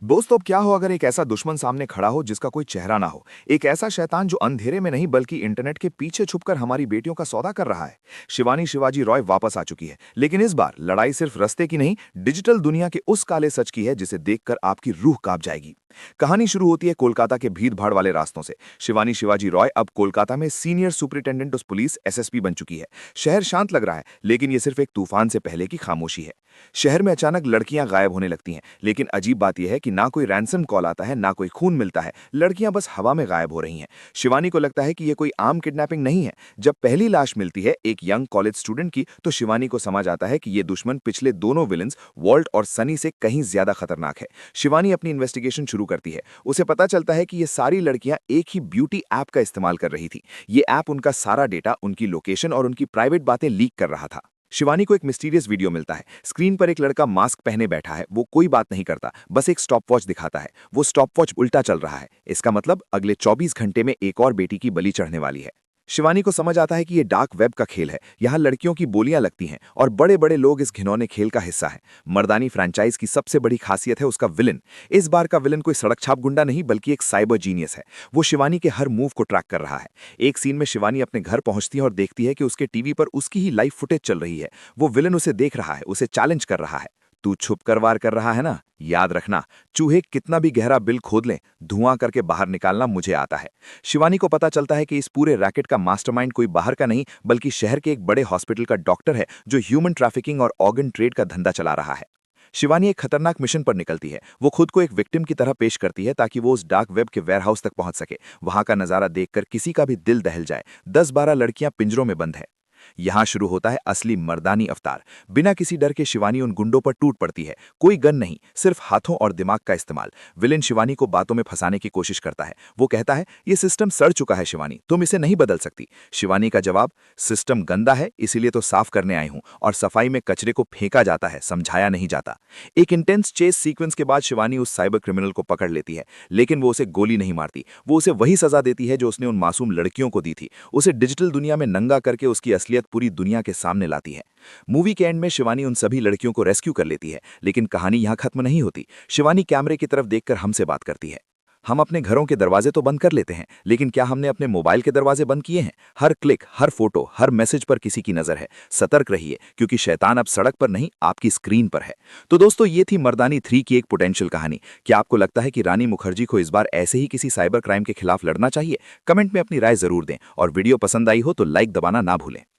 दोस्तों, अब क्या हो अगर एक ऐसा दुश्मन सामने खड़ा हो जिसका कोई चेहरा ना हो। एक ऐसा शैतान जो अंधेरे में नहीं बल्कि इंटरनेट के पीछे छुपकर हमारी बेटियों का सौदा कर रहा है। शिवानी शिवाजी रॉय वापस आ चुकी है, लेकिन इस बार लड़ाई सिर्फ रस्ते की नहीं, डिजिटल दुनिया के उस काले सच की है जिसे देखकर आपकी रूह कांप जाएगी। कहानी शुरू होती है कोलकाता के भीड़ भाड़ वाले रास्तों से। शिवानी शिवाजी रॉय अब कोलकाता में senior superintendent of police SSP बन चुकी है। शहर शांत लग रहा है, लेकिन ये सिर्फ एक तूफान से पहले की खामोशी है। शहर में अचानक लड़कियां गायब होने लगती हैं, लेकिन अजीब बात यह है कि ना कोई रैंसम कॉल आता है, ना कोई खून मिलता है। लड़कियां बस हवा में गायब हो रही हैं। शिवानी को लगता है कि यह कोई आम किडनैपिंग नहीं है। जब पहली लाश मिलती है एक यंग कॉलेज स्टूडेंट की, तो शिवानी को समझ आता है कि ये दुश्मन पिछले दोनों विलन्स वॉल्ट और सनी से कहीं ज्यादा खतरनाक है। शिवानी अपनी इन्वेस्टिगेशन शुरू करती है। उसे पता चलता है कि ये सारी लड़कियां एक ही ब्यूटी ऐप का इस्तेमाल कर रही थी। ये ऐप उनका सारा डेटा, उनकी लोकेशन और उनकी प्राइवेट बातें लीक कर रहा था। शिवानी को एक मिस्टीरियस वीडियो मिलता है। स्क्रीन पर एक लड़का मास्क पहने बैठा है। वो कोई बात नहीं करता, बस एक स्टॉपवॉच दिखाता है। वो स्टॉपवॉच उल्टा चल रहा है। इसका मतलब अगले 24 घंटे में एक और बेटी की बलि चढ़ने वाली है। शिवानी को समझ आता है कि ये डार्क वेब का खेल है। यहाँ लड़कियों की बोलियां लगती हैं और बड़े बड़े लोग इस घिनौने खेल का हिस्सा हैं। मर्दानी फ्रैंचाइज की सबसे बड़ी खासियत है उसका विलन। इस बार का विलन कोई सड़क छाप गुंडा नहीं बल्कि एक साइबर जीनियस है। वो शिवानी के हर मूव को ट्रैक कर रहा है। एक सीन में शिवानी अपने घर पहुंचती है और देखती है कि उसके टीवी पर उसकी ही लाइव फुटेज चल रही है। वो विलन उसे देख रहा है, उसे चैलेंज कर रहा है। तू छुप कर वार कर रहा है ना? याद रखना, चूहे कितना भी गहरा बिल खोद लें, धुआं करके बाहर निकालना मुझे आता है। शिवानी को पता चलता है कि इस पूरे रैकेट का मास्टरमाइंड कोई बाहर का नहीं बल्कि शहर के एक बड़े हॉस्पिटल का डॉक्टर है जो ह्यूमन ट्रैफिकिंग और ऑर्गन ट्रेड का धंधा चला रहा है। शिवानी एक खतरनाक मिशन पर निकलती है। वो खुद को एक विक्टिम की तरह पेश करती है ताकि वो उस डार्क वेब के वेयरहाउस तक पहुंच सके। वहां का नजारा देखकर किसी का भी दिल दहल जाए। 10-12 लड़कियां पिंजरों में बंद है। यहां शुरू होता है असली मर्दानी अवतार। बिना किसी डर के शिवानी उन गुंडों पर टूट पड़ती है। कोई गन नहीं, सिर्फ हाथों और दिमाग का इस्तेमाल। विलेन शिवानी को बातों में फंसाने की कोशिश करता है। वो कहता है, ये सिस्टम सड़ चुका है शिवानी, तुम इसे नहीं बदल सकती। शिवानी का जवाब, सिस्टम गंदा है इसीलिए तो साफ करने आई हूं, और सफाई में कचरे को फेंका जाता है, समझाया नहीं जाता। एक इंटेंस चेस सीक्वेंस के बाद शिवानी उस साइबर क्रिमिनल को पकड़ लेती है, लेकिन वो उसे गोली नहीं मारती। वो उसे वही सजा देती है जो उसने उन मासूम लड़कियों को दी थी। उसे डिजिटल दुनिया में नंगा करके उसकी असलियत पूरी दुनिया के सामने लाती है। मूवी के एंड में शिवानी उन सभी लड़कियों को रेस्क्यू कर लेती है, लेकिन कहानी यहां खत्म नहीं होती। शिवानी कैमरे की तरफ देखकर हमसे बात करती है। हम अपने घरों के दरवाजे तो बंद कर लेते हैं, लेकिन क्या हमने अपने मोबाइल के दरवाजे बंद किए हैं? हर क्लिक, हर फोटो, हर मैसेज पर किसी की नजर है। सतर्क रहिए, क्योंकि शैतान अब सड़क पर नहीं, आपकी स्क्रीन पर है। तो दोस्तों, ये थी मर्दानी 3 की एक पोटेंशियल कहानी। क्या आपको लगता है कि रानी मुखर्जी को इस बार ऐसे ही किसी साइबर क्राइम के खिलाफ लड़ना चाहिए? कमेंट में अपनी राय जरूर दें, और वीडियो पसंद आई हो तो लाइक दबाना ना भूलें।